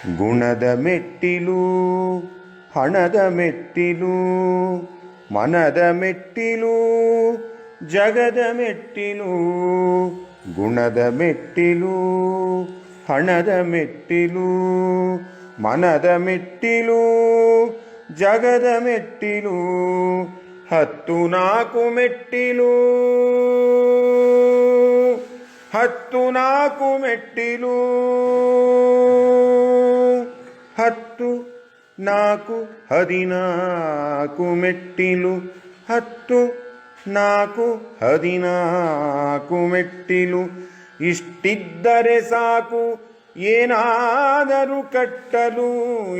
ಗುಣದ ಮೆಟ್ಟಿಲು ಹಣದ ಮೆಟ್ಟಿಲು ಮನದ ಮೆಟ್ಟಿಲು ಜಗದ ಮೆಟ್ಟಿಲು. ಗುಣದ ಮೆಟ್ಟಿಲು ಹಣದ ಮೆಟ್ಟಿಲು ಮನದ ಮೆಟ್ಟಿಲು ಜಗದ ಮೆಟ್ಟಿಲು. 14 ಮೆಟ್ಟಿಲು 14 ಮೆಟ್ಟಿಲು 14 14 ಮೆಟ್ಟಿಲು 14 14 ಮೆಟ್ಟಿಲು. ಇಷ್ಟಿದ್ದರೆ ಸಾಕು ಏನಾದರೂ ಕಟ್ಟಲು,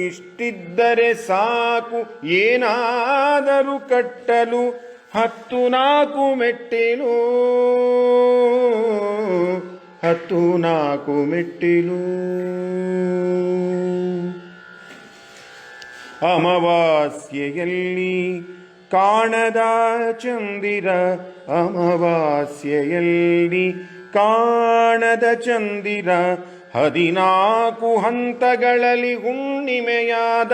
ಇಷ್ಟಿದ್ದರೆ ಸಾಕು ಏನಾದರೂ ಕಟ್ಟಲು. 14 ಮೆಟ್ಟಿಲು 14 ಮೆಟ್ಟಿಲು. ಅಮಾವಾಸ್ಯೆಯಲ್ಲಿ ಕಾಣದ ಚಂದಿರ, ಅಮಾವಾಸ್ಯೆಯಲ್ಲಿ ಕಾಣದ ಚಂದಿರ. 14 ಹಂತಗಳಲ್ಲಿ ಹುಣ್ಣಿಮೆಯಾದ,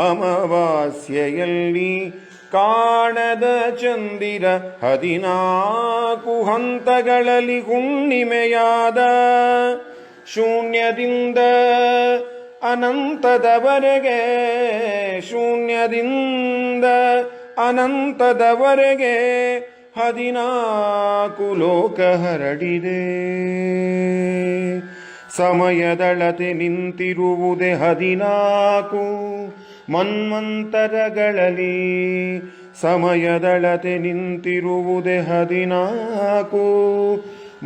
ಅಮಾವಾಸ್ಯೆಯಲ್ಲಿ ಕಾಣದ ಚಂದಿರ. 14 ಹಂತಗಳಲ್ಲಿ ಹುಣ್ಣಿಮೆಯಾದ. ಶೂನ್ಯದಿಂದ ಅನಂತದವರೆಗೆ, ಶೂನ್ಯದಿಂದ ಅನಂತದವರೆಗೆ 14 ಲೋಕ ಹರಡಿದೆ. ಸಮಯದಳತೆ ನಿಂತಿರುವುದೇ 14 ಮನ್ವಂತರಗಳಲ್ಲಿ. ಸಮಯದಳತೆ ನಿಂತಿರುವುದೇ 14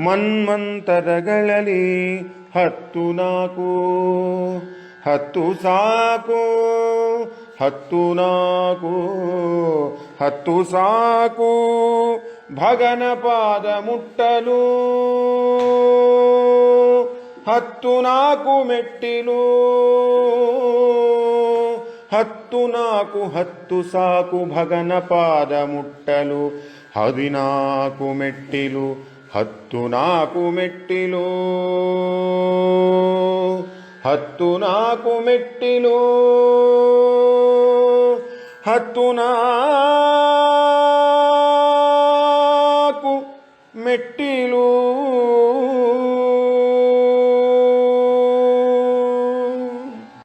ಮನ್ವಂತರಗಳಲ್ಲಿ. 14 10 ಸಾಕು 14 10 ಸಾಕು ಭಗನ ಪಾದ ಮುಟ್ಟಲು. 14 ಮೆಟ್ಟಿಲು 14 10 ಸಾಕು ಭಗನ ಪಾದ ಮುಟ್ಟಲು. 14 ಮೆಟ್ಟಿಲು 14 ಮೆಟ್ಟಿಲು 14 ಮೆಟ್ಟಿಲು 14